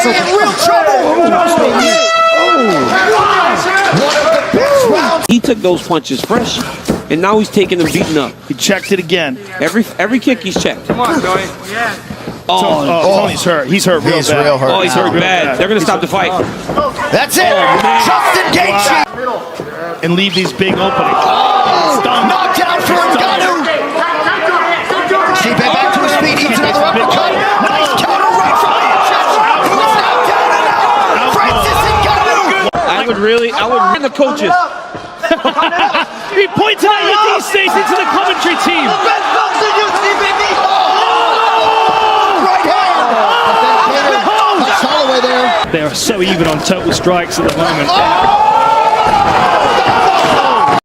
in real trouble. One of the best rounds. He took those punches fresh, and now he's taking them beaten up. He checked it again. Every kick he's checked. Come on, Joey. Yeah. Tony's hurt. He's hurt real bad. Real hurt. Oh, he's hurt bad. They're going to stop the fight. That's it. Justin Gaethje. And leave these big openings. Knocked down for Ngannou. Stipe back to his feet. He's another uppercut. Nice counter right from the chest. Who's knocked down and out? Francis Ngannou. I would run the coaches. He pointed out your these days into the commentary team. Right hand. Holloway there. They are so even on total strikes at the moment.